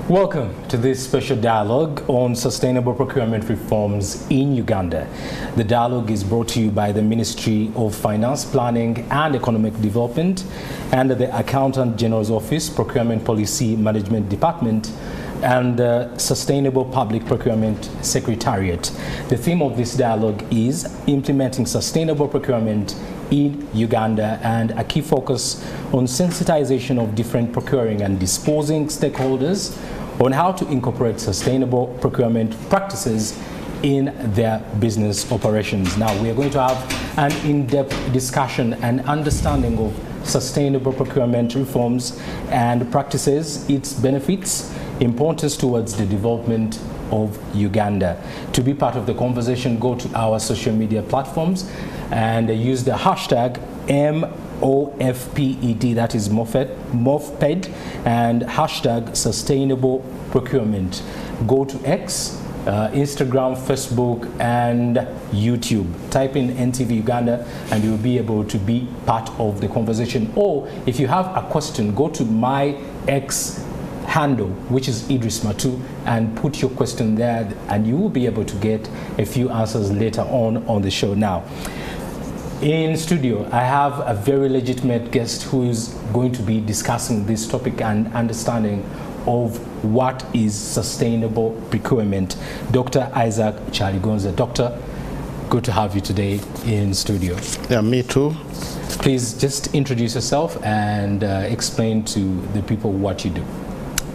Welcome to this special dialogue on sustainable procurement reforms in Uganda. The dialogue is brought to you by the Ministry of Finance, Planning and Economic Development and the Accountant General's Office, Procurement Policy Management Department, and the Sustainable Public Procurement Secretariat. The theme of this dialogue is implementing sustainable procurement in Uganda, and a key focus on sensitization of different procuring and disposing stakeholders on how to incorporate sustainable procurement practices in their business operations. Now, we are going to have an in-depth discussion and understanding of sustainable procurement reforms and practices, its benefits, importance towards the development of Uganda. To be part of the conversation, go to our social media platforms and use the hashtag MOFPED, that is MOFPED, and hashtag sustainable procurement. Go to X, Instagram, Facebook, and YouTube. Type in NTV Uganda and you'll be able to be part of the conversation. Or if you have a question, go to my X handle, which is Idris Matu, and put your question there, and you will be able to get a few answers later on the show. Now, in studio, I have a very legitimate guest who is going to be discussing this topic and understanding of what is sustainable procurement. Dr. Isaac Chaligonza. Doctor, good to have you today in studio. Yeah, me too. Please just introduce yourself and explain to the people what you do.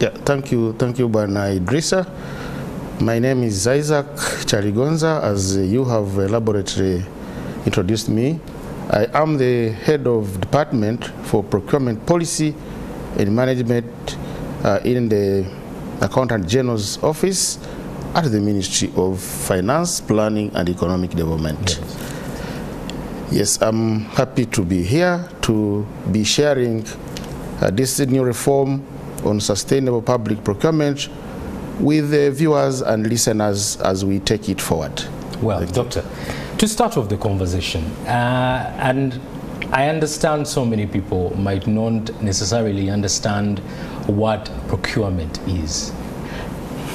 Yeah, thank you, Bwana Idrissa. My name is Isaac Chaligonza, as you have elaborately introduced me. I am the head of department for procurement policy and management in the Accountant General's Office at the Ministry of Finance, Planning and Economic Development. Yes, I'm happy to be here to be sharing this new reform on sustainable public procurement with the viewers and listeners as we take it forward. Well, Doctor, to start off the conversation, and I understand so many people might not necessarily understand what procurement is.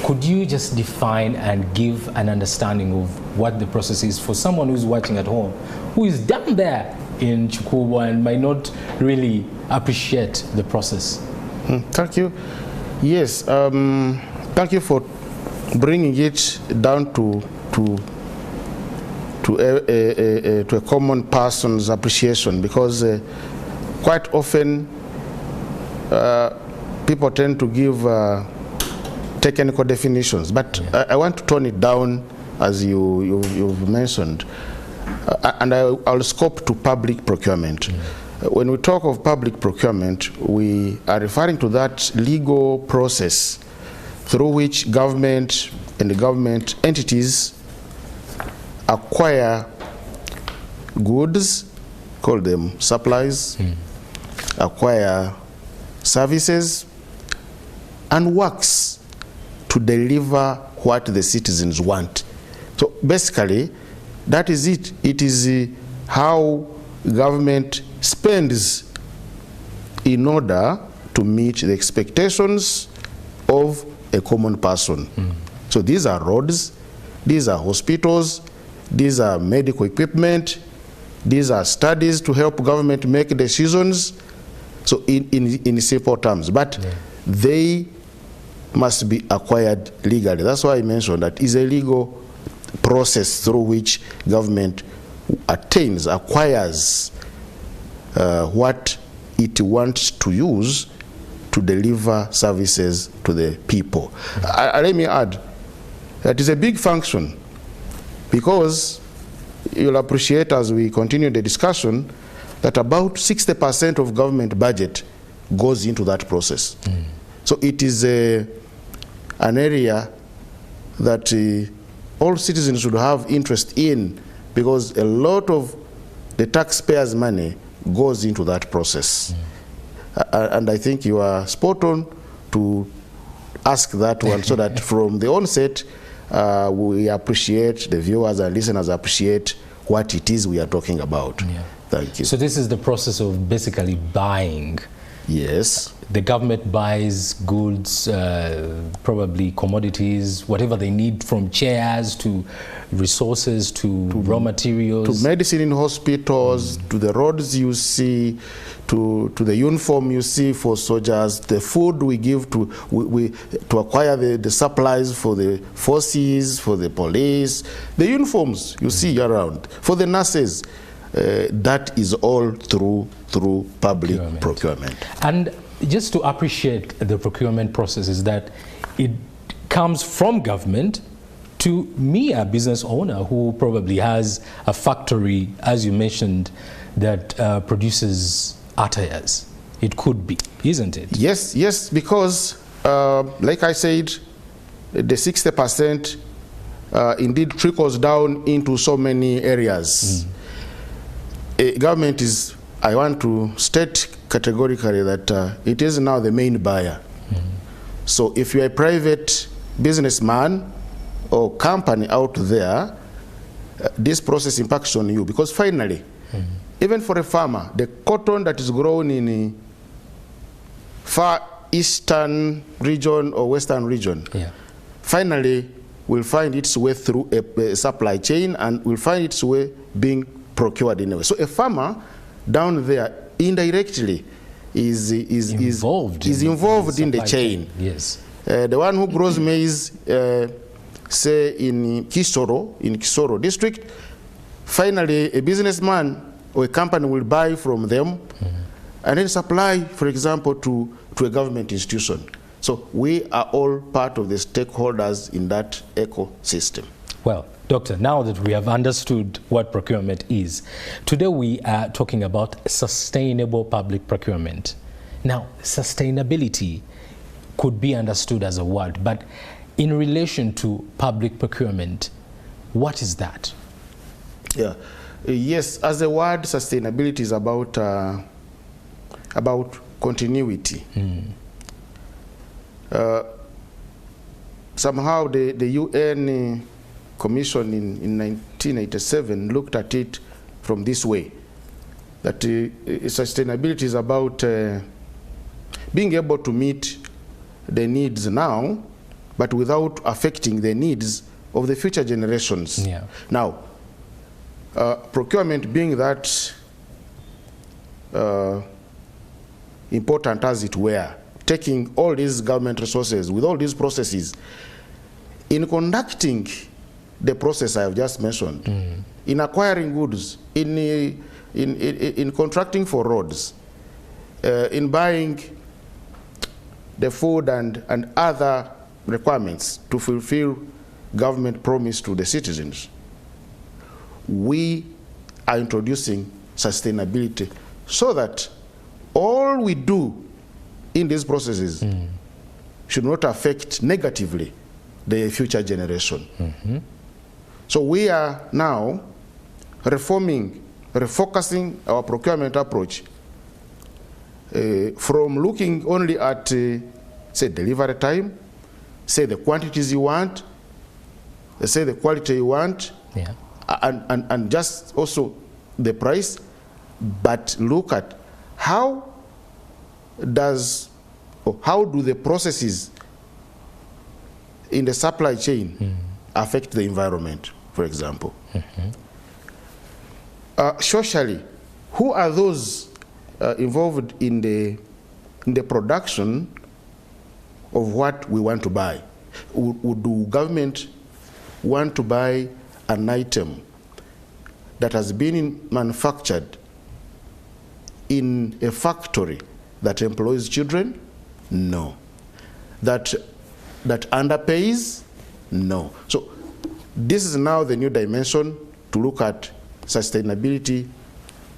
Could you just define and give an understanding of what the process is for someone who's watching at home, who is down there in Chukubwa and might not really appreciate the process? Thank you. Yes, thank you for bringing it down to a common person's appreciation, because quite often people tend to give technical definitions, but I want to tone it down, as you've mentioned, and I'll scope to public procurement. When we talk of public procurement, we are referring to that legal process through which government and the government entities acquire goods, call them supplies, acquire services, and works to deliver what the citizens want. So basically, that is it. It is how government spends in order to meet the expectations of a common person. So these are roads, these are hospitals, these are medical equipment, these are studies to help government make decisions. So in simple terms, but they must be acquired legally. That's why I mentioned that it's a legal process through which government acquires what it wants to use to deliver services to the people. Let me add, that is a big function, because you'll appreciate as we continue the discussion that about 60% of government budget goes into that process. So it is an area that all citizens should have interest in, because a lot of the taxpayers' money goes into that process. And I think you are spot on to ask that one, so that from the onset we appreciate, the viewers and listeners appreciate what it is we are talking about. Thank you. So this is the process of basically buying Yes. the government buys goods, probably commodities, whatever they need, from chairs to resources to raw materials. To medicine in hospitals, to the roads you see, to the uniform you see for soldiers, the food we give to acquire the supplies for the forces, for the police, the uniforms you see around, for the nurses. That is all through public procurement. And just to appreciate the procurement process is that it comes from government to me, a business owner who probably has a factory, as you mentioned, that produces attires. It could be, isn't it? Yes, because like I said, the 60% indeed trickles down into so many areas. Government is, I want to state categorically that it is now the main buyer. So if you're a private businessman or company out there, this process impacts on you, because finally, even for a farmer, the cotton that is grown in far eastern region or western region, finally will find its way through a supply chain and will find its way being procured in a way. So a farmer down there indirectly is involved in the chain. Yes. The one who grows maize, say in Kisoro district, finally a businessman or a company will buy from them and then supply, for example, to a government institution. So we are all part of the stakeholders in that ecosystem. Well, Doctor, now that we have understood what procurement is, today we are talking about sustainable public procurement. Now, sustainability could be understood as a word, but in relation to public procurement, what is that? Yes, as a word, sustainability is about continuity. Somehow the UN Commission in 1987 looked at it from this way, that sustainability is about being able to meet the needs now, but without affecting the needs of the future generations. Now, procurement being that important as it were, taking all these government resources with all these processes, in conducting the process I have just mentioned, in acquiring goods, in contracting for roads, in buying the food and other requirements to fulfill government promise to the citizens, we are introducing sustainability so that all we do in these processes should not affect negatively the future generation. So we are now refocusing our procurement approach from looking only at, say, delivery time, say the quantities you want, say the quality you want, and just also the price, but look at how do the processes in the supply chain affect the environment, for example. Socially, who are those involved in the production of what we want to buy? Do government want to buy an item that has been manufactured in a factory that employs children? No. That underpays? No. So this is now the new dimension to look at sustainability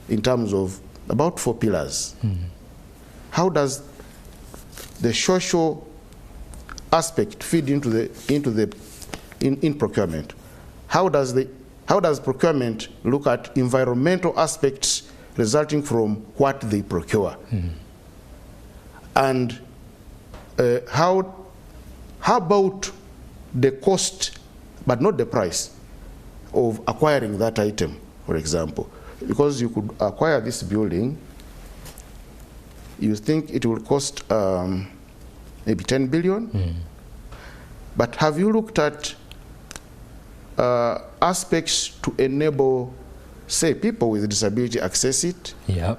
in terms of about 4 pillars. How does the social aspect feed into procurement? How does procurement look at environmental aspects resulting from what they procure? And how about the cost, but not the price, of acquiring that item, for example? Because you could acquire this building you think it will cost maybe 10 billion. But have you looked at aspects to enable, say, people with disability access it? Yeah.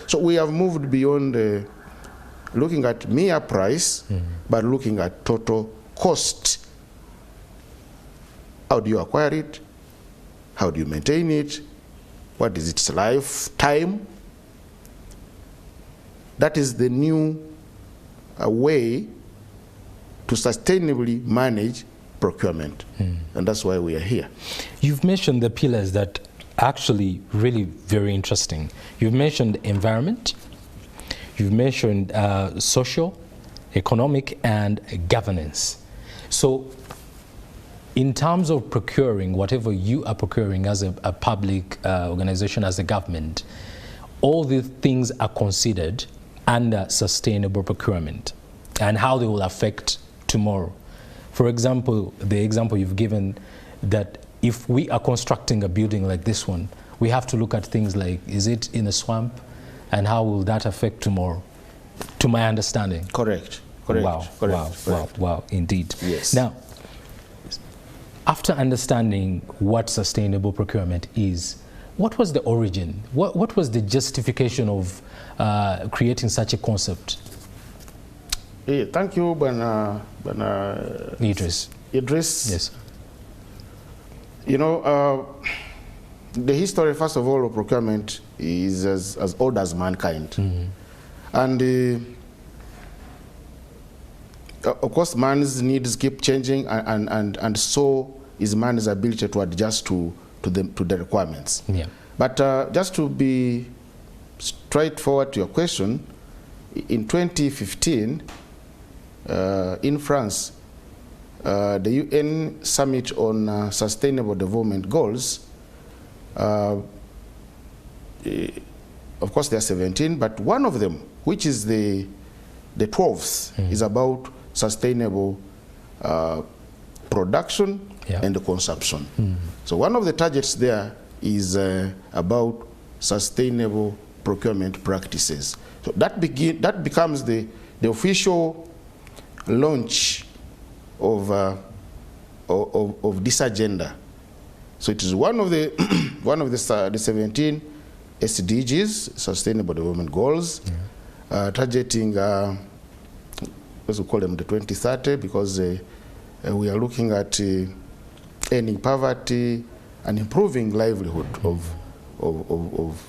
So we have moved beyond looking at mere price, but looking at total cost. How do you acquire it? How do you maintain it? What is its lifetime? That is the new way to sustainably manage procurement. And that's why we are here. You've mentioned the pillars that are actually really very interesting. You've mentioned environment, you've mentioned social, economic, and governance. So in terms of procuring, whatever you are procuring as a public organization, as a government, all these things are considered under sustainable procurement and how they will affect tomorrow. For example, the example you've given that if we are constructing a building like this one, we have to look at things like, is it in a swamp and how will that affect tomorrow? To my understanding. Correct. Correct. Wow, Correct. wow, wow, indeed. Yes. Now, after understanding what sustainable procurement is, what was the origin? What was the justification of creating such a concept? Thank you, Bana Idris. Yes. You know, the history, first of all, of procurement is as old as mankind. And of course, man's needs keep changing, and so is man's ability to adjust to the requirements. Yeah. But just to be straightforward to your question, in 2015, in France, the UN Summit on Sustainable Development Goals, of course there are 17, but one of them, which is the 12th, is about sustainable production and consumption. So one of the targets there is about sustainable procurement practices. So that becomes the official launch of this agenda. So it is one of the the 17 SDGs, Sustainable Development Goals, targeting, as we call them, the 2030, because we are looking at ending poverty and improving livelihood of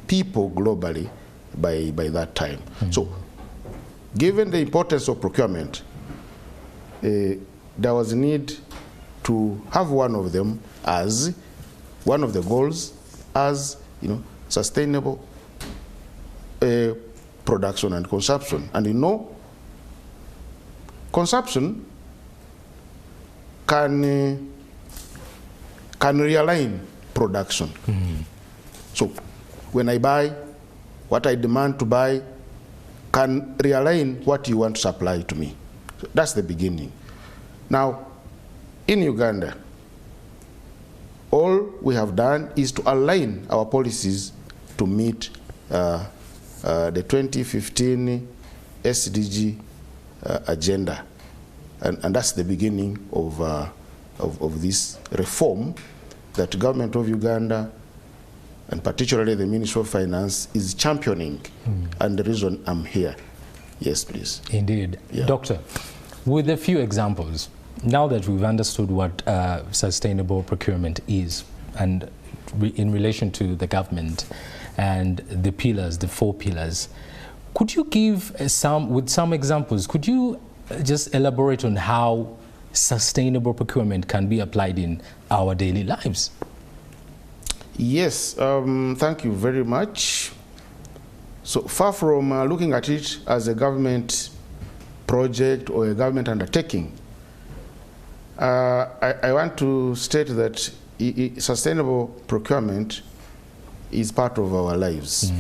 people globally by that time. So, given the importance of procurement, there was a need to have one of them as one of the goals, as sustainable production and consumption. And consumption can realign production. So when I buy, what I demand to buy can realign what you want to supply to me. So that's the beginning. Now, in Uganda, all we have done is to align our policies to meet the 2015 SDG agenda. And that's the beginning of this reform that the government of Uganda, and particularly the Ministry of Finance, is championing. And the reason I'm here. Yes, please. Indeed. Yeah. Doctor, with a few examples, now that we've understood what sustainable procurement is, and in relation to the government and the pillars, the 4 pillars, could you give with some examples, could you just elaborate on how sustainable procurement can be applied in our daily lives? Yes, thank you very much. So far from looking at it as a government project or a government undertaking, I want to state that sustainable procurement is part of our lives.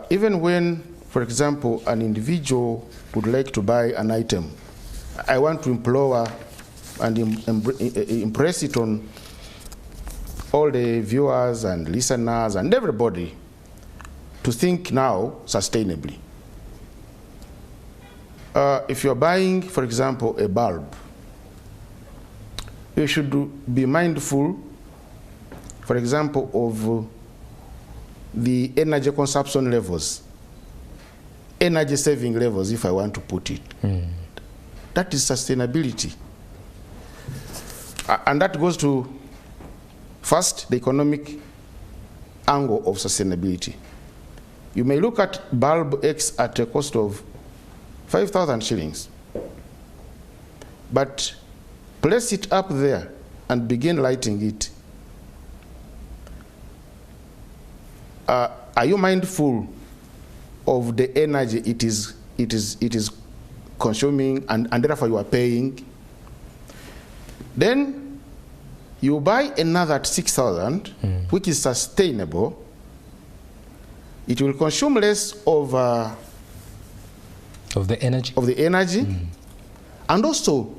Even when, for example, an individual would like to buy an item, I want to implore and impress it on all the viewers and listeners and everybody to think now sustainably. If you're buying, for example, a bulb, you should be mindful, for example, of the energy consumption levels, energy saving levels, if I want to put it. That is sustainability. And that goes to, first, the economic angle of sustainability. You may look at bulb X at a cost of 5,000 shillings, but place it up there and begin lighting it. Are you mindful of the energy it is consuming, and therefore you are paying? Then you buy another at 6,000, which is sustainable. It will consume less of the energy, and also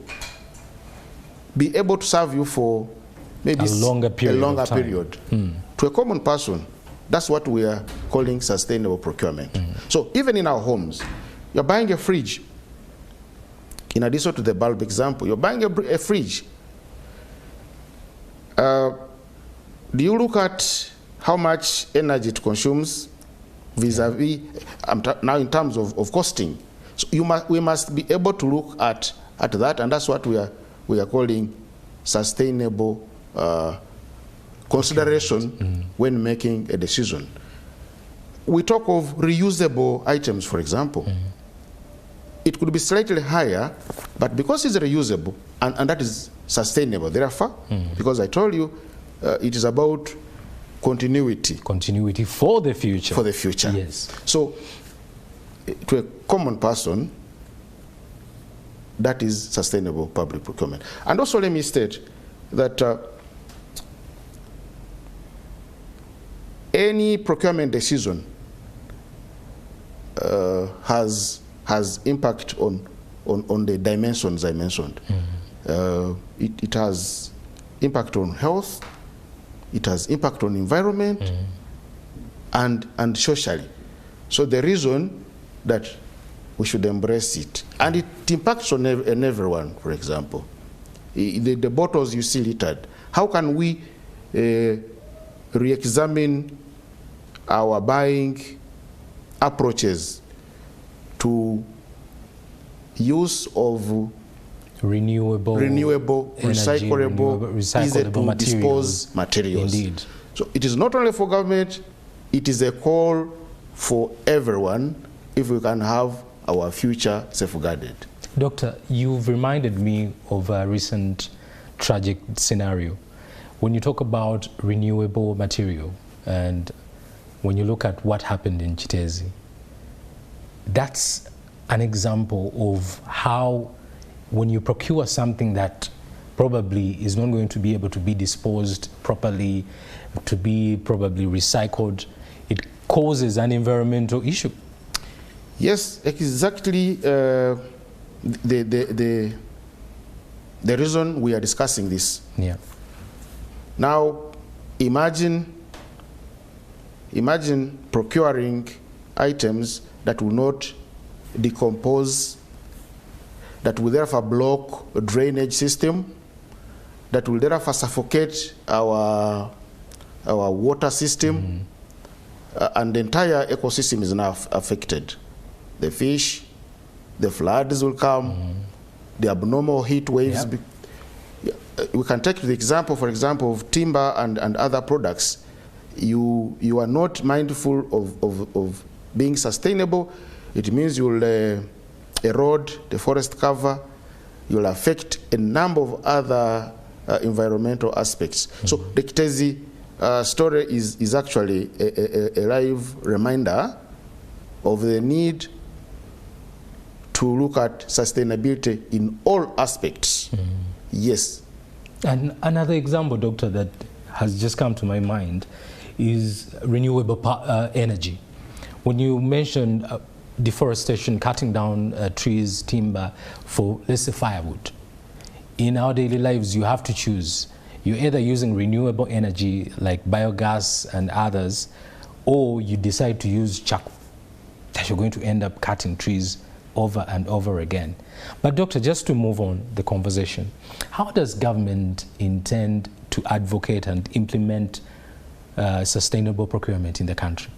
be able to serve you for maybe a longer period. To a common person, that's what we are calling sustainable procurement. So even in our homes, you're buying a fridge. In addition to the bulb example, you're buying a fridge. Do you look at how much energy it consumes vis-a-vis, now in terms of costing? So we must be able to look at that, and that's what we are calling sustainable consideration when making a decision. We talk of reusable items, for example. It could be slightly higher, but because it's reusable, and that is sustainable, therefore, because I told you, it is about continuity. Continuity for the future. For the future. Yes. So, to a common person, that is sustainable public procurement. And also let me state that any procurement decision has impact on the dimensions I mentioned. It has impact on health, it has impact on environment, and socially. So the reason that we should embrace it, and it impacts on everyone. For example, the bottles you see littered, how can we re-examine our buying approaches to use of renewable, recyclable, easy to dispose materials. Indeed. So it is not only for government, it is a call for everyone if we can have our future safeguarded. Doctor, you've reminded me of a recent tragic scenario. When you talk about renewable material, and when you look at what happened in Chitezi, that's an example of how, when you procure something that probably is not going to be able to be disposed properly, to be probably recycled, it causes an environmental issue. Yes, exactly. The reason we are discussing this. Yeah. Now, imagine procuring items that will not decompose, that will therefore block a drainage system, that will therefore suffocate our water system, and the entire ecosystem is now affected. The fish, the floods will come, the abnormal heat waves. Yep. We can take the example, for example, of timber and other products. You are not mindful of being sustainable. It means you'll erode the forest cover, you'll affect a number of other environmental aspects. So the Chitezi story is actually a live reminder of the need to look at sustainability in all aspects. Yes. And another example, Doctor, that has just come to my mind is renewable energy. When you mentioned deforestation, cutting down trees, timber for, let's say, firewood. In our daily lives, you have to choose. you're either using renewable energy like biogas and others, or you decide to use charcoal, that you're going to end up cutting trees over and over again. But Doctor, just to move on the conversation, how does government intend to advocate and implement sustainable procurement in the country?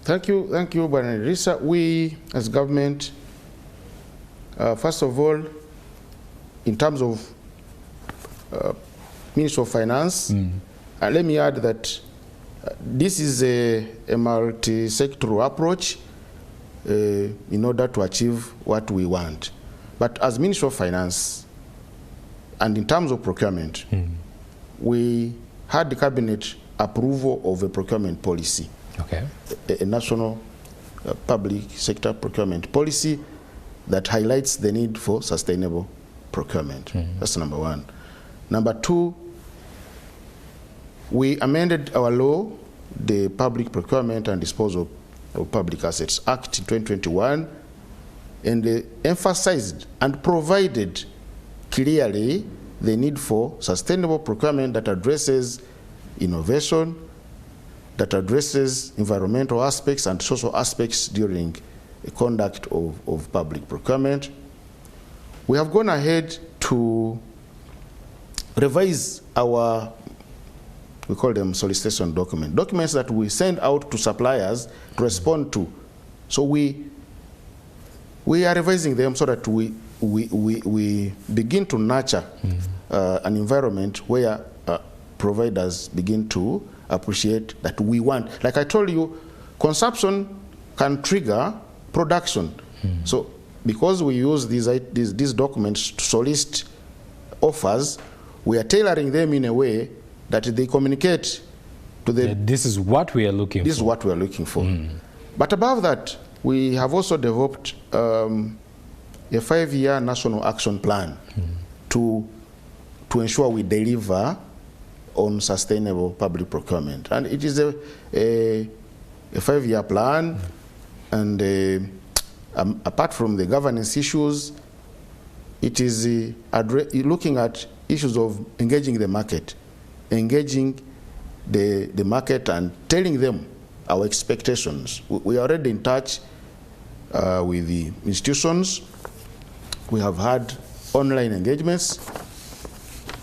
Thank you, Risa. We, as government, first of all, in terms of Ministry of Finance, let me add that this is a multi-sectoral approach in order to achieve what we want. But as Ministry of Finance, and in terms of procurement, we had the Cabinet approval of a procurement policy, a national public sector procurement policy that highlights the need for sustainable procurement. That's number one. Number two, we amended our law, the Public Procurement and Disposal of Public Assets Act 2021, and emphasized and provided clearly the need for sustainable procurement that addresses innovation, that addresses environmental aspects and social aspects during the conduct of public procurement. We have gone ahead to revise our, we call them solicitation documents that we send out to suppliers to respond to. So we are revising them so that we begin to nurture an environment where providers begin to appreciate that we want. Like I told you, consumption can trigger production. So because we use these documents to solicit offers, we are tailoring them in a way that they communicate to the... This is what we are looking for. This is what we are looking for. But above that, we have also developed a 5-year national action plan to ensure we deliver on sustainable public procurement. And it is a 5-year plan, and apart from the governance issues, it is looking at issues of engaging the market, engaging the market and telling them our expectations. We are already in touch with the institutions. We have had online engagements.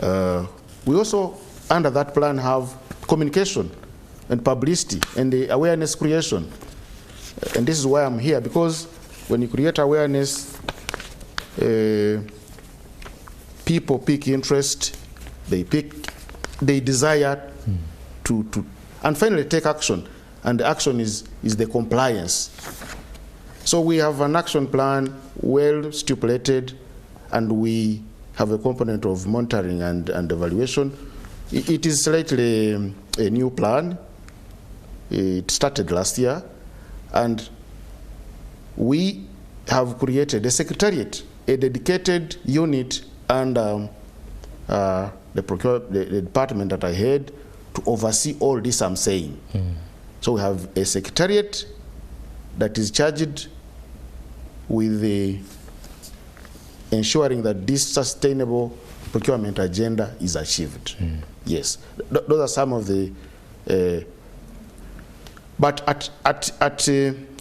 We also, under that plan, have communication and publicity and the awareness creation. And this is why I'm here, because when you create awareness, people pick interest, they desire to and finally take action. And the action is the compliance. So we have an action plan well stipulated, and we have a component of monitoring and evaluation. It is slightly a new plan. It started last year, and we have created a secretariat, a dedicated unit, and the department that I head to oversee all this I'm saying. So we have a secretariat that is charged with ensuring that this sustainable procurement agenda is achieved. Yes, those are some of the, but at I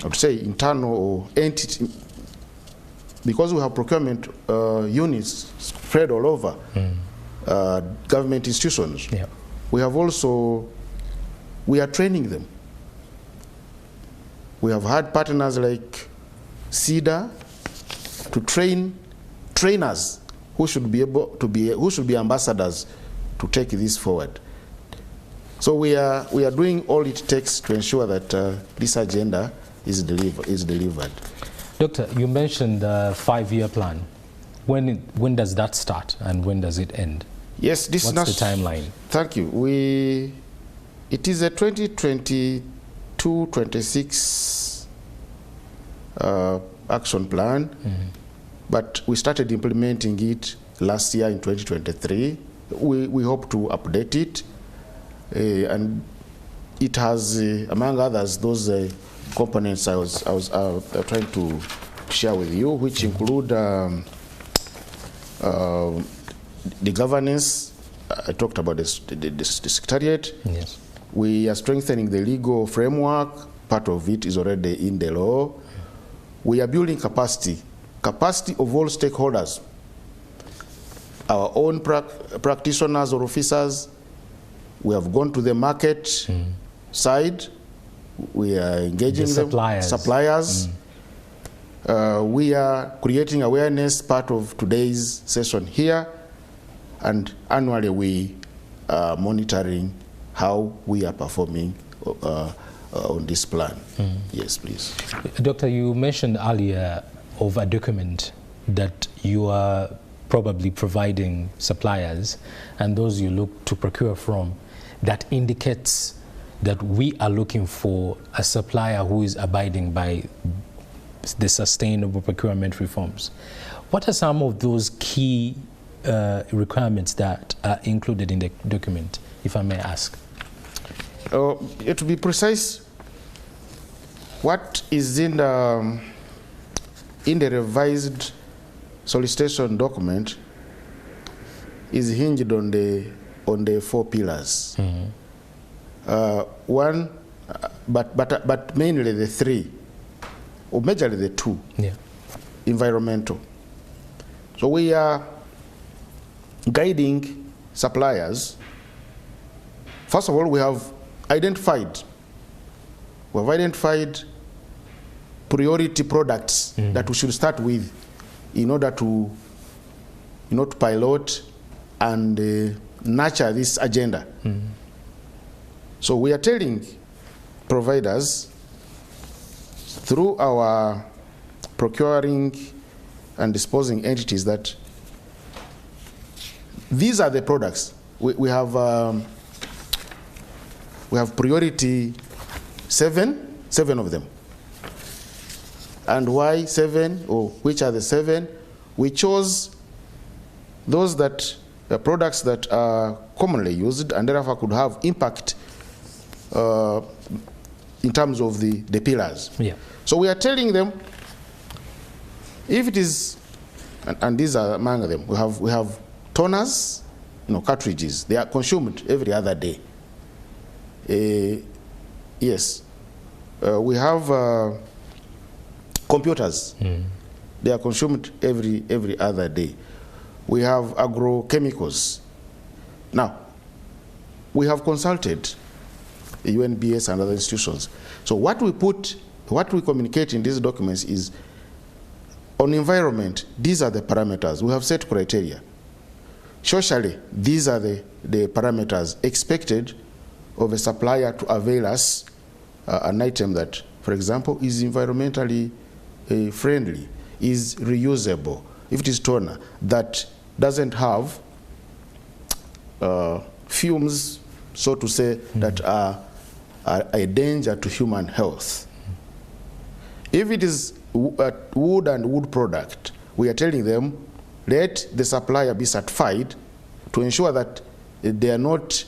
would say internal or entity, because we have procurement units spread all over government institutions. We have also, we are training them. We have had partners like CEDA to train trainers who should be able to be, who should be ambassadors to take this forward. So we are doing all it takes to ensure that this agenda is delivered. Doctor, you mentioned the 5-year plan. When does that start and when does it end? Yes, this is what's the timeline? Thank you. It is a 2022-26 action plan, but we started implementing it last year in 2023. We hope to update it, and it has, among others, those components I was trying to share with you, which include the governance I talked about the secretariat. Yes. We are strengthening the legal framework. Part of it is already in the law. We are building capacity of all stakeholders. Our own practitioners or officers. We have gone to the market side. We are engaging suppliers. We are creating awareness, part of today's session here, and annually we are monitoring how we are performing on this plan. Yes, please. Doctor, you mentioned earlier of a document that you are probably providing suppliers and those you look to procure from that indicates that we are looking for a supplier who is abiding by the sustainable procurement reforms. What are some of those key requirements that are included in the document, if I may ask? To be precise, what is in the revised solicitation document is hinged on the 4 pillars. One, but mainly the 3, or majorly the 2. Yeah. Environmental. So we are guiding suppliers. First of all, we have identified priority products that we should start with in order to pilot and nurture this agenda. So we are telling providers through our procuring and disposing entities that these are the products. We have priority 7 of them. And why 7, or which are the 7? We chose those products that are commonly used and therefore could have impact in terms of the pillars. Yeah. So we are telling them, if it is, and these are among them, we have toners, cartridges. They are consumed every other day. Yes. We have computers. They are consumed every other day. We have agrochemicals. Now, we have consulted the UNBS and other institutions. So what we communicate in these documents is, on environment, these are the parameters. We have set criteria. Socially, these are the parameters expected of a supplier to avail us an item that, for example, is environmentally friendly, is reusable. If it is toner, that doesn't have fumes, so to say, that are a danger to human health. If it is wood and wood product, we are telling them, let the supplier be certified to ensure that they are not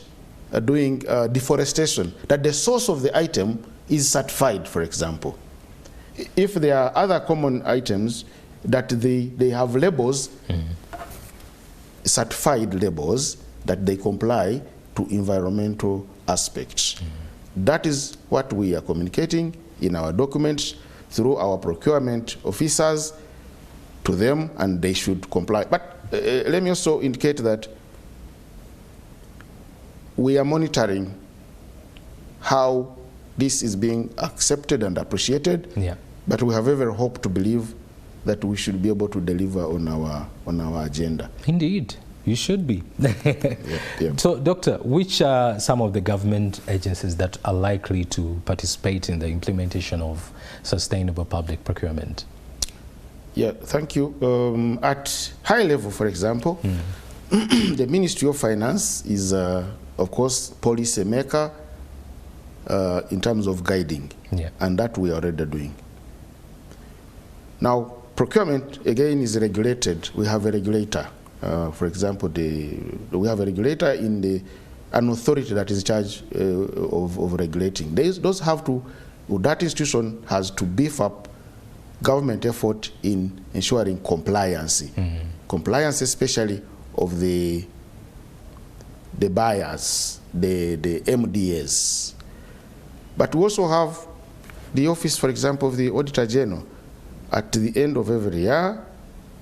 doing deforestation, that the source of the item is certified, for example. If there are other common items that they have labels, certified labels, that they comply to environmental aspects. That is what we are communicating in our documents through our procurement officers to them, and they should comply. But let me also indicate that we are monitoring how this is being accepted and appreciated. Yeah. But we have every hope to believe that we should be able to deliver on our agenda. Indeed, you should be. Yeah. So, Doctor, which are some of the government agencies that are likely to participate in the implementation of sustainable public procurement? Yeah, thank you. At high level, for example, the Ministry of Finance is, of course, policy maker in terms of guiding, and that we are already doing. Now, procurement, again, is regulated. We have a regulator. For example, we have a regulator in an authority that is in charge of regulating. Those have to, that institution has to beef up government effort in ensuring compliance. Compliance especially of the the buyers, the MDAs. But we also have the office, for example, of the Auditor General. At the end of every year,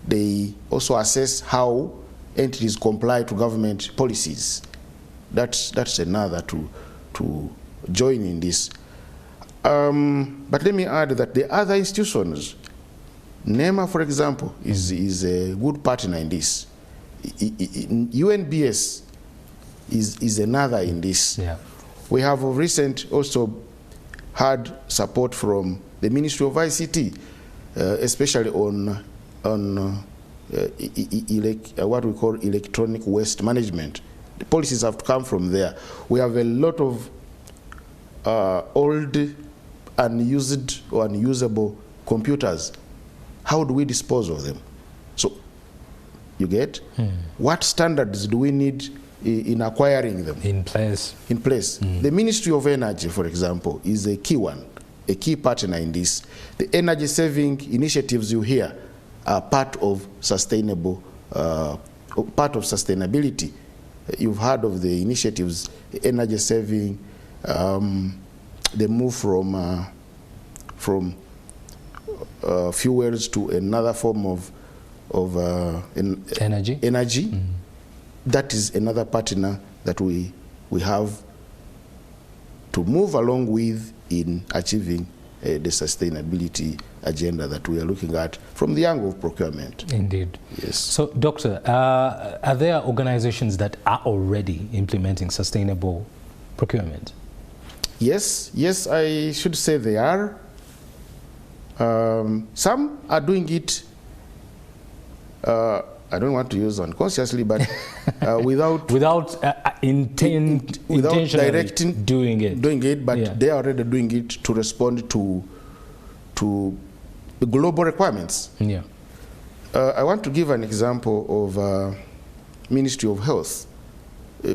they also assess how entities comply to government policies. That's another to join in this. But let me add that the other institutions, NEMA, for example, is a good partner in this. UNBS is another in this. Yeah. We have of recent also had support from the Ministry of ICT, especially on what we call electronic waste management. The policies have to come from there. We have a lot of old, unused or unusable computers. How do we dispose of them? So, you get? What standards do we need in acquiring them? In place. In place. The Ministry of Energy, for example, is a key one, a key partner in this. The energy saving initiatives you hear are part of sustainable, part of sustainability. You've heard of the initiatives, the energy saving, the move from fuels to another form of energy. That is another partner that we have to move along with in achieving the sustainability agenda that we are looking at from the angle of procurement. Indeed. Yes. So, Doctor, are there organizations that are already implementing sustainable procurement? Yes, I should say they are. Some are doing it, I don't want to use unconsciously, but without directing doing it. But they are already doing it to respond to the global requirements. Yeah. I want to give an example of Ministry of Health,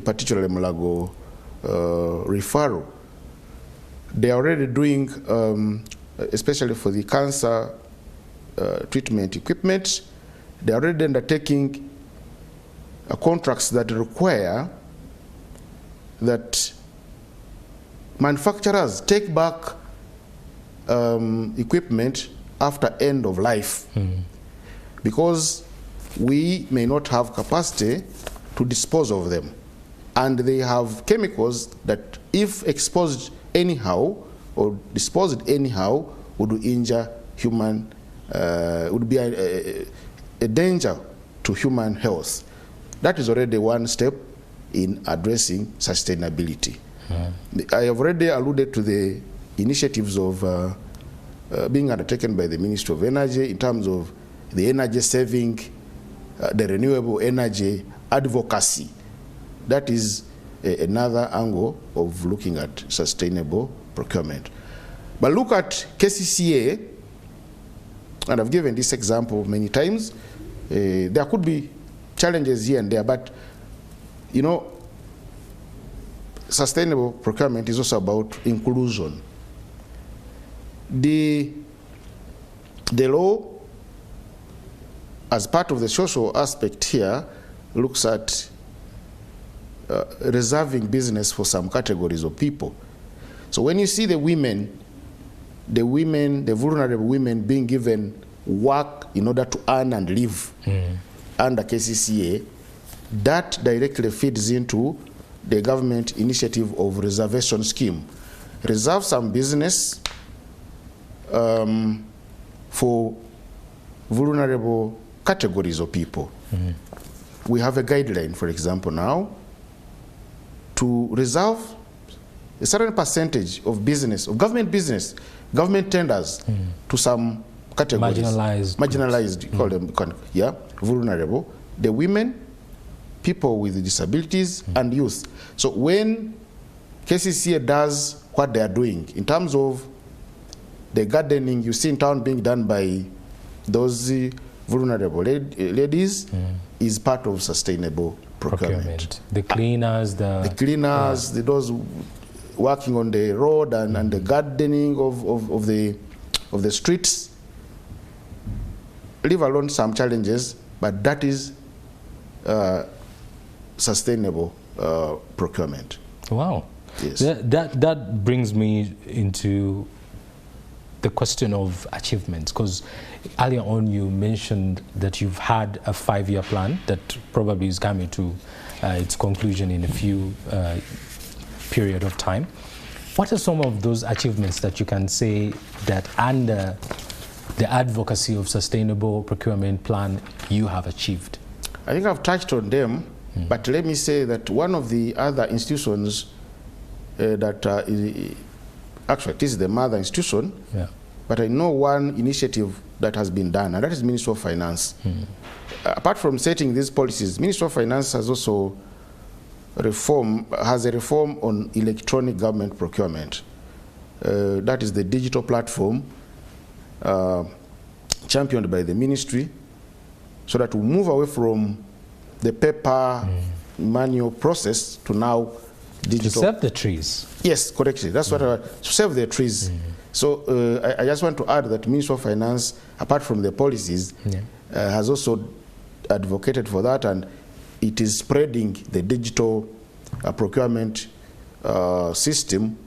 particularly Mulago referral. They are already doing, especially for the cancer treatment equipment, they are already undertaking contracts that require that manufacturers take back equipment after end of life, because we may not have capacity to dispose of them, and they have chemicals that if exposed anyhow or disposed anyhow would injure human, would be a danger to human health. That is already one step in addressing sustainability. I have already alluded to the initiatives of being undertaken by the Ministry of Energy in terms of the energy saving, the renewable energy advocacy. That is another angle of looking at sustainable procurement. But look at KCCA, and I've given this example many times. There could be challenges here and there, but you know, sustainable procurement is also about inclusion. The law, as part of the social aspect here, looks at reserving business for some categories of people. So when you see the vulnerable women being given work in order to earn and live under KCCA, that directly feeds into the government initiative of reservation scheme. Reserve some business for vulnerable categories of people. We have a guideline, for example, now to reserve a certain percentage of business, of government business, government tenders to some categories. Marginalized, call them, vulnerable. The women, people with disabilities, and youth. So when KCCA does what they are doing, in terms of the gardening you see in town being done by those vulnerable ladies, is part of sustainable procurement. The cleaners, those working on the road and the gardening of the streets, leave alone some challenges, but that is sustainable procurement. Wow. Yes. That brings me into the question of achievements, because earlier on you mentioned that you've had a 5-year plan that probably is coming to its conclusion in a few period of time. What are some of those achievements that you can say that under the advocacy of sustainable procurement plan you have achieved? I think I've touched on them, but let me say that one of the other institutions actually it is the mother institution, but I know one initiative that has been done, and that is Ministry of Finance. Apart from setting these policies, Ministry of Finance has also a reform on electronic government procurement. That is the digital platform championed by the ministry, so that we move away from the paper manual process to now digital. To save the trees. Yes, correctly. That's what to save the trees. So I just want to add that Ministry of Finance, apart from the policies, has also advocated for that, and it is spreading the digital procurement system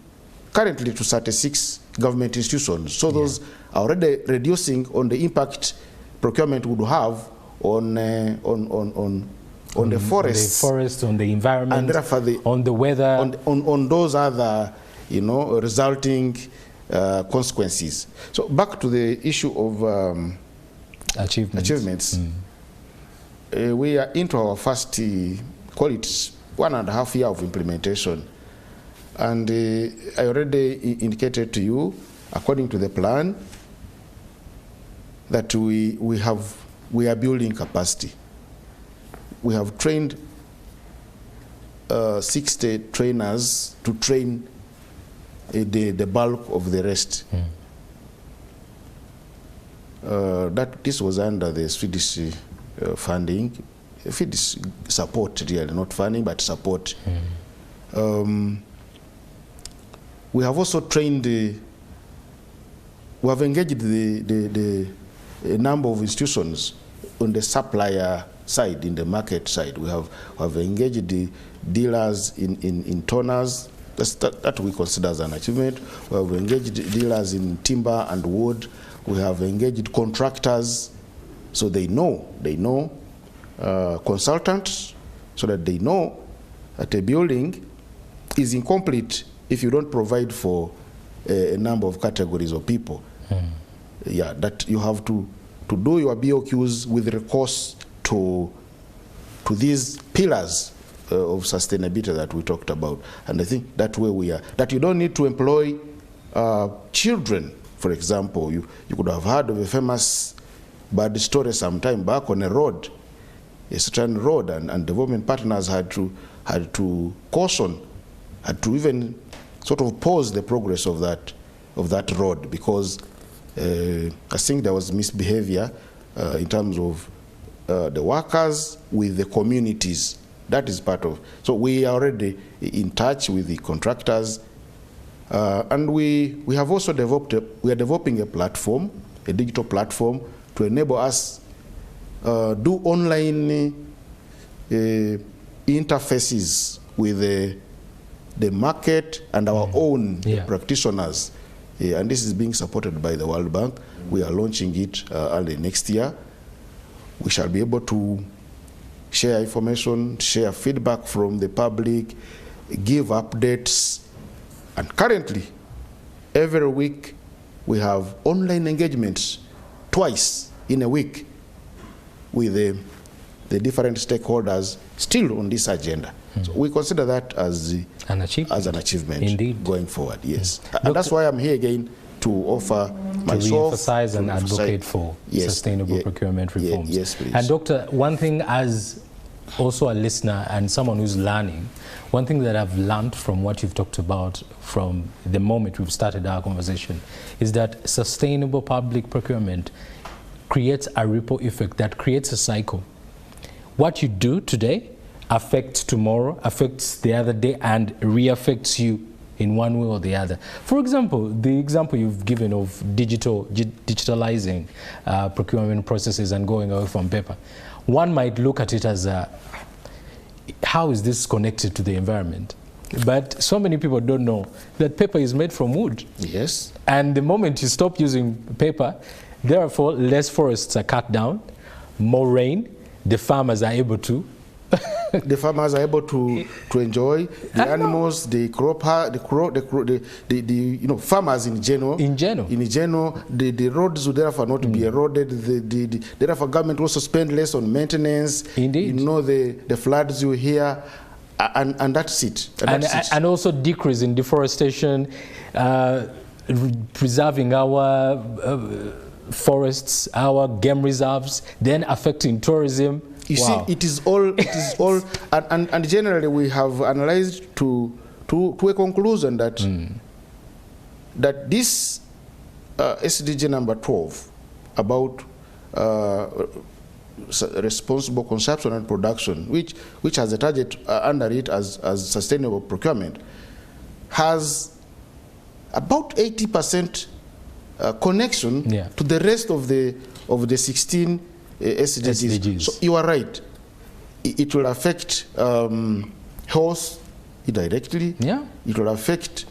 currently to 36 government institutions. So those are already reducing on the impact procurement would have on the forest, on the environment, and on the weather, on those other, resulting consequences. So back to the issue of achievements. We are into our first, call it 1.5 year of implementation, and I already indicated to you, according to the plan, that we are building capacity. We have trained 60 trainers to train the bulk of the rest. That this was under the Swedish funding, Swedish support, really, not funding but support. We have also trained. We have engaged a number of institutions on the supplier side, in the market side. We have engaged the dealers in toners. That we consider as an achievement. We have engaged dealers in timber and wood. We have engaged contractors, so they know, consultants, so that they know that a building is incomplete if you don't provide for a number of categories of people. That you have to do your BOQs with recourse to these pillars of sustainability that we talked about. And I think that way we are, that you don't need to employ children. For example, you could have heard of a famous bad story some time back on a road, a certain road, and development partners had to caution, had to even sort of pause the progress of that road, because I think there was misbehavior in terms of the workers with the communities. That is part of. So we are already in touch with the contractors, and we have also developed. We are developing a platform, a digital platform, to enable us do online interfaces with the market and our own practitioners. And this is being supported by the World Bank. We are launching it early next year. We shall be able to share information, share feedback from the public, give updates. And currently, every week, we have online engagements twice in a week with the different stakeholders still on this agenda. So we consider that as an achievement indeed, going forward, yes. And that's why I'm here again to offer myself. To re-emphasize and advocate for sustainable procurement reforms. Yes, please. And Doctor, one thing, as also a listener and someone who's learning, one thing that I've learned from what you've talked about from the moment we've started our conversation is that sustainable public procurement creates a ripple effect that creates a cycle. What you do today affects tomorrow, affects the other day, and re-affects you in one way or the other. For example, the example you've given of digitalizing procurement processes and going away from paper, one might look at it as how is this connected to the environment? But so many people don't know that paper is made from wood. Yes. And the moment you stop using paper, therefore less forests are cut down, more rain, the farmers are able to the farmers are able to enjoy the animals, the crop, farmers in general. The roads would therefore not be eroded. Therefore, government also spend less on maintenance. Indeed. You know, the floods you hear, and that's it. And also decrease in deforestation, preserving our forests, our game reserves, then affecting tourism. You see, it is all, and generally we have analyzed to a conclusion that that this SDG number 12 about responsible consumption and production, which has a target under it as sustainable procurement, has about 80% connection to the rest of the 16 SDGs. So you are right. It will affect health indirectly. Yeah. It will affect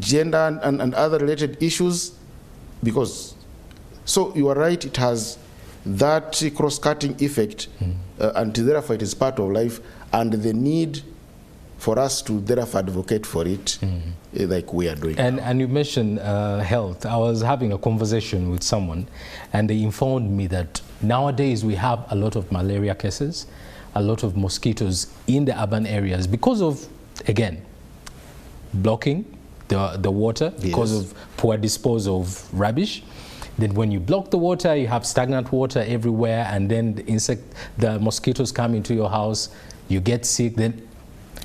gender and other related issues, because, so you are right, it has that cross-cutting effect, and therefore it is part of life, and the need for us to therefore advocate for it, like we are doing. And you mentioned health. I was having a conversation with someone, and they informed me that nowadays we have a lot of malaria cases, a lot of mosquitoes in the urban areas because of, again, blocking the water, because of poor disposal of rubbish. Then when you block the water, you have stagnant water everywhere, and then the mosquitoes come into your house, you get sick. Then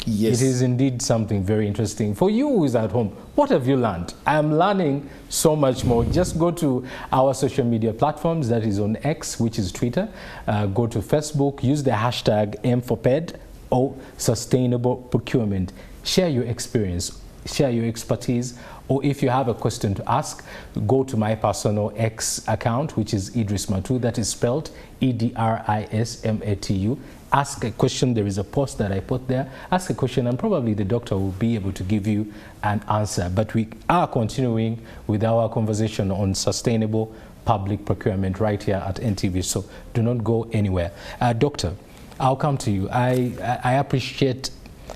it is indeed something very interesting. For you who is at home, what have you learned? I am learning so much more. Just go to our social media platforms, that is on X, which is Twitter. Go to Facebook, use the hashtag M4PED or Sustainable Procurement. Share your experience, share your expertise, or if you have a question to ask, go to my personal X account, which is Idris Matu, that is spelled EDRISMATU. Ask a question. There is a post that I put there. Ask a question, and probably the doctor will be able to give you an answer. But we are continuing with our conversation on sustainable public procurement right here at NTV, so do not go anywhere. Doctor, I'll come to you. I appreciate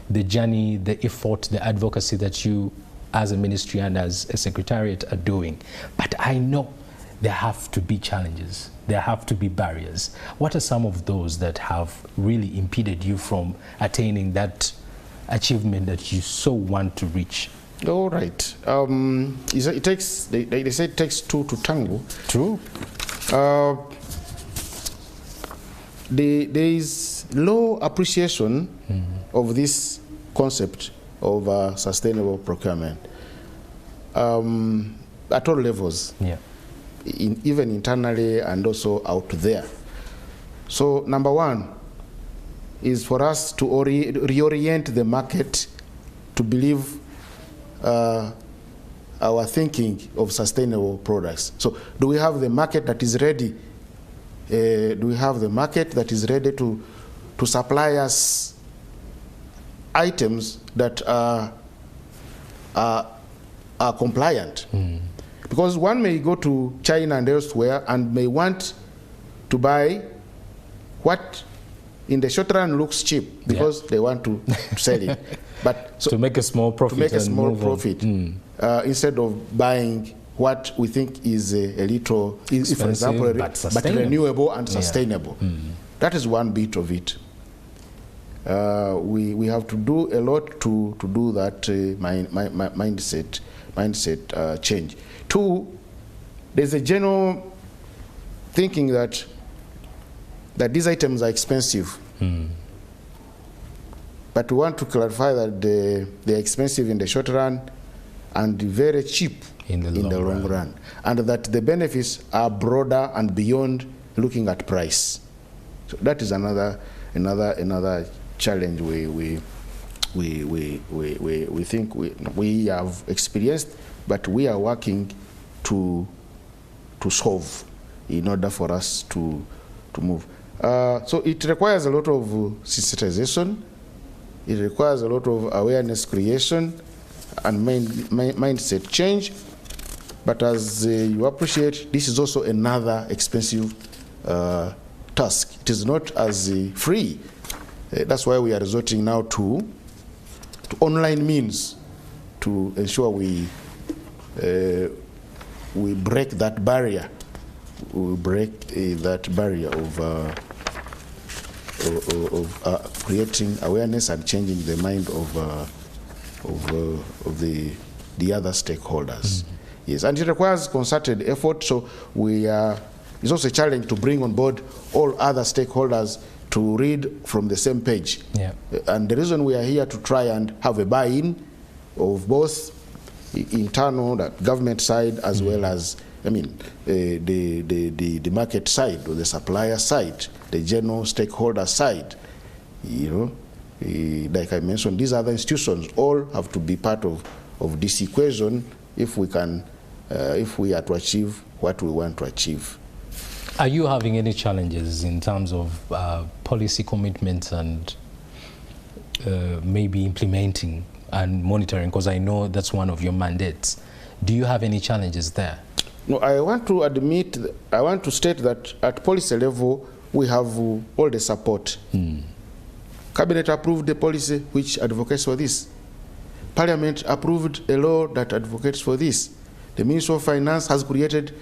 the journey, the effort, the advocacy that you as a ministry and as a secretariat are doing. But I know there have to be challenges. There have to be barriers. What are some of those that have really impeded you from attaining that achievement that you so want to reach? All right. It takes, they say it takes two to tango. True. There is low appreciation of this concept of sustainable procurement at all levels. Yeah. Even internally and also out there. So number one is for us to reorient the market to believe our thinking of sustainable products. So do we have the market that is ready? Do we have the market that is ready to supply us items that are compliant? Because one may go to China and elsewhere and may want to buy what in the short run looks cheap because they want to sell it. But so to make a small profit. To make a small profit instead of buying what we think is a little, for example, but renewable and sustainable. That is one bit of it. We have to do a lot to do that mindset change. Two, there's a general thinking that these items are expensive. But we want to clarify that they're expensive in the short run and very cheap in the long run. And that the benefits are broader and beyond looking at price. So that is another challenge we think we have experienced, but we are working to solve in order for us to move. So it requires a lot of sensitization. It requires a lot of awareness creation and mindset change. But as you appreciate, this is also another expensive task. It is not as free. That's why we are resorting now to online means to ensure we break that barrier. We break that barrier of creating awareness and changing the mind of the other stakeholders. Mm-hmm. Yes, and it requires concerted effort. So it's also a challenge to bring on board all other stakeholders to read from the same page. Yeah. And the reason we are here to try and have a buy-in of both internal, that government side, as well as, I mean, the market side, or the supplier side, the general stakeholder side. You know, like I mentioned, these other institutions all have to be part of this equation if we can, if we are to achieve what we want to achieve. Are you having any challenges in terms of policy commitments and maybe implementing and monitoring? Because I know that's one of your mandates. Do you have any challenges there? No, I want to state that at policy level, we have all the support. Cabinet approved the policy which advocates for this. Parliament approved a law that advocates for this. The Ministry of Finance has created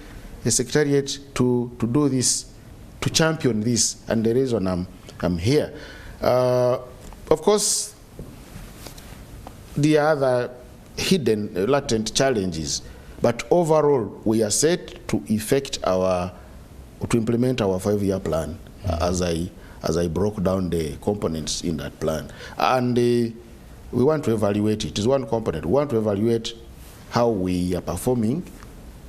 a secretariat to do this, to champion this, and the reason I'm here. Of course, the other hidden, latent challenges, but overall, we are set to implement our 5-year plan, as I broke down the components in that plan, and we want to evaluate it. It's one component. We want to evaluate how we are performing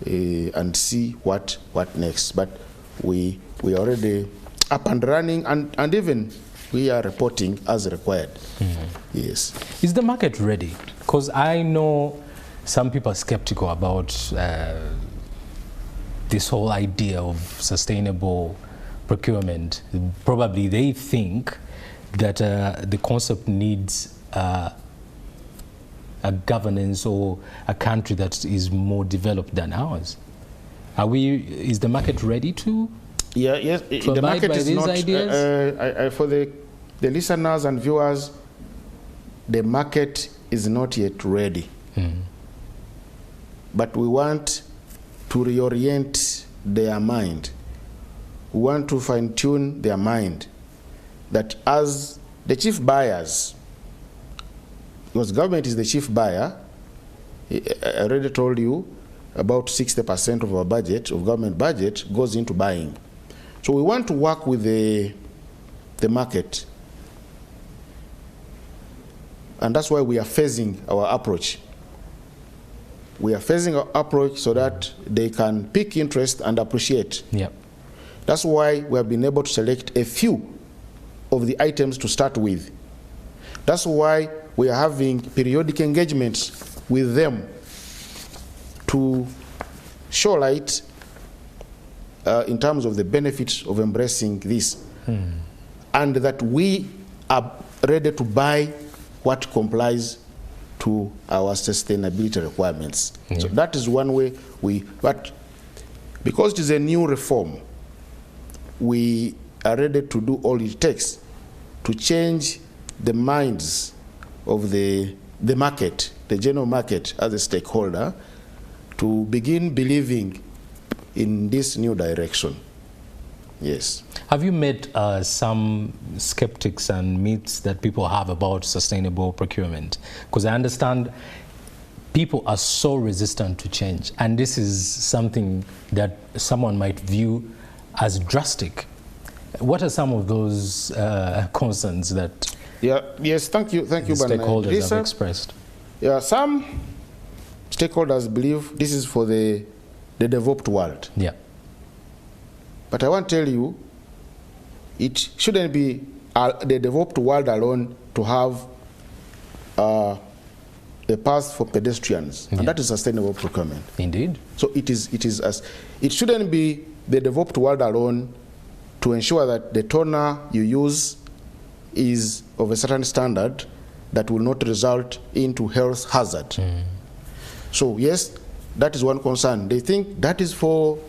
and see what next. But we are already up and running, and even we are reporting as required. Yes. Is the market ready? Because I know some people are skeptical about this whole idea of sustainable procurement. Probably they think that the concept needs a governance or a country that is more developed than ours. Is the market ready to? Yeah, yes. The market is not. For the listeners and viewers, the market is not yet ready. But we want to reorient their mind. We want to fine-tune their mind that as the chief buyers, because government is the chief buyer, I already told you about 60% of our budget, of government budget, goes into buying. So we want to work with the market. And that's why we are phasing our approach. We are phasing our approach so that they can pick interest and appreciate. Yep. That's why we have been able to select a few of the items to start with. That's why we are having periodic engagements with them to show light in terms of the benefits of embracing this, and that we are ready to buy what complies to our sustainability requirements. So that is one way but because it is a new reform, we are ready to do all it takes to change the minds of the market, the general market as a stakeholder, to begin believing in this new direction. Yes. Have you met some skeptics and myths that people have about sustainable procurement? Because I understand people are so resistant to change, and this is something that someone might view as drastic. What are some of those concerns that thank you, stakeholders have expressed? Yeah, some stakeholders believe this is for the developed world. Yeah. But I want to tell you, it shouldn't be the developed world alone to have a path for pedestrians, and that is sustainable procurement. Indeed. So it shouldn't be the developed world alone to ensure that the toner you use is of a certain standard that will not result into health hazard. So yes, that is one concern. They think that is for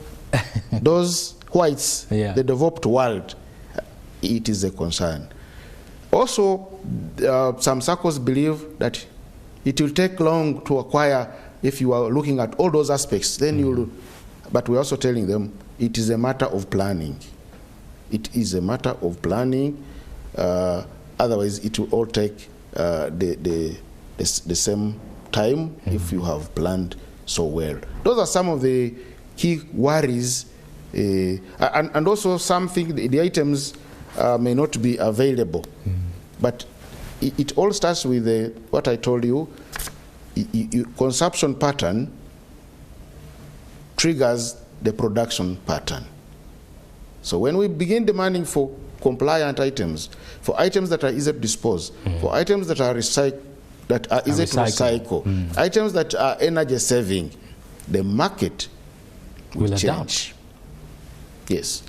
those whites, the developed world. It is a concern. Also, some circles believe that it will take long to acquire if you are looking at all those aspects. Then you'll, but we're also telling them it is a matter of planning. It is a matter of planning. Otherwise, it will all take the same time if you have planned so well. Those are some of the key worries, and also something the items may not be available. But it all starts with what I told you. Consumption pattern triggers the production pattern. So when we begin demanding for compliant items, for items that are easy to dispose, for items that are easy to recycle, items that are energy saving, the market will change. Yes.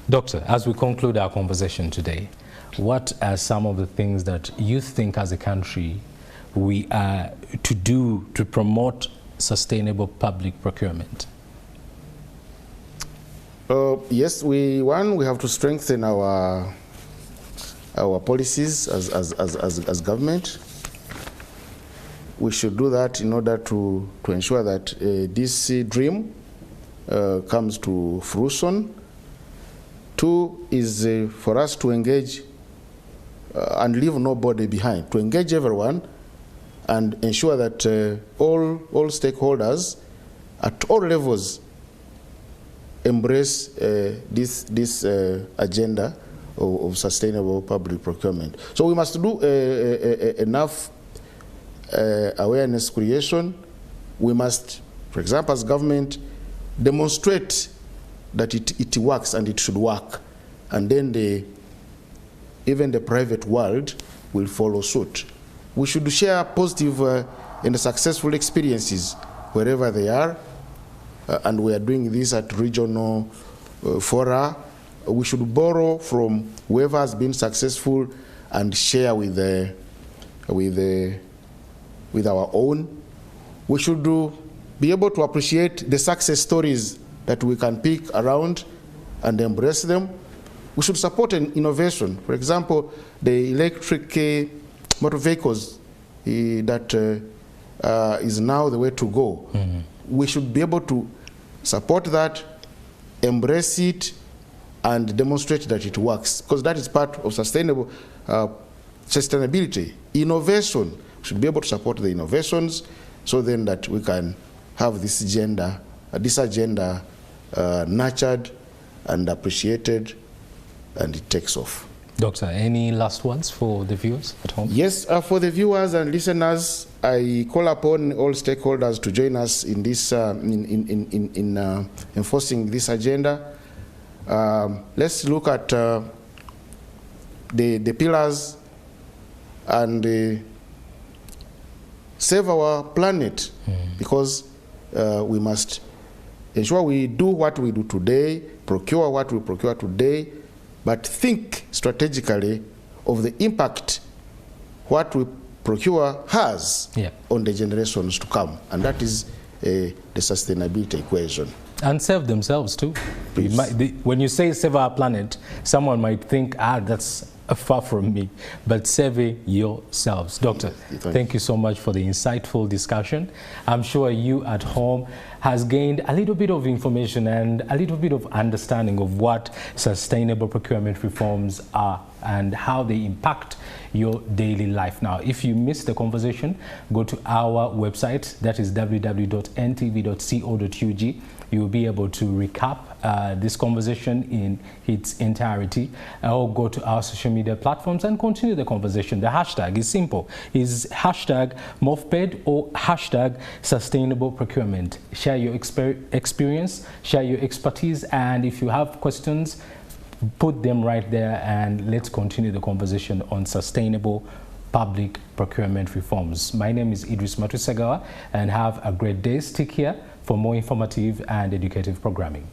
Doctor, as we conclude our conversation today, what are some of the things that you think as a country we are to do to promote sustainable public procurement? Yes, we have to strengthen our policies as government. We should do that in order to ensure that this dream comes to fruition. Two is for us to engage and leave nobody behind, to engage everyone and ensure that all stakeholders at all levels embrace this agenda of sustainable public procurement. So we must do enough awareness creation. We must, for example, as government, demonstrate that it works and it should work, and then even the private world will follow suit. We should share positive and successful experiences wherever they are, and we are doing this at regional fora. We should borrow from whoever has been successful and share with our own. We should be able to appreciate the success stories that we can pick around and embrace them. We should support an innovation. For example, the electric motor vehicles that is now the way to go. We should be able to support that, embrace it, and demonstrate that it works, because that is part of sustainability. Innovation, we should be able to support the innovations, so then that we can have this agenda nurtured and appreciated, and it takes off. Doctor, any last words for the viewers at home? Yes, for the viewers and listeners, I call upon all stakeholders to join us in this in enforcing this agenda. Let's look at the pillars and save our planet, because we must ensure we do what we do today, procure what we procure today, but think strategically of the impact what we procure has on the generations to come. And that is the sustainability equation. And save themselves too. When you say save our planet, someone might think, that's far from me, but saving yourselves. Doctor, thank you so much for the insightful discussion. I'm sure you at home has gained a little bit of information and a little bit of understanding of what sustainable procurement reforms are and how they impact your daily life. Now, if you missed the conversation, go to our website, that is www.ntv.co.ug. You will be able to recap this conversation in its entirety, or go to our social media platforms and continue the conversation. The hashtag is simple, is hashtag MOFPED or hashtag sustainable procurement. Share your experience, share your expertise, and if you have questions, put them right there, and let's continue the conversation on sustainable public procurement reforms. My name is Idris Matusagawa, and have a great day. Stick here for more informative and educative programming.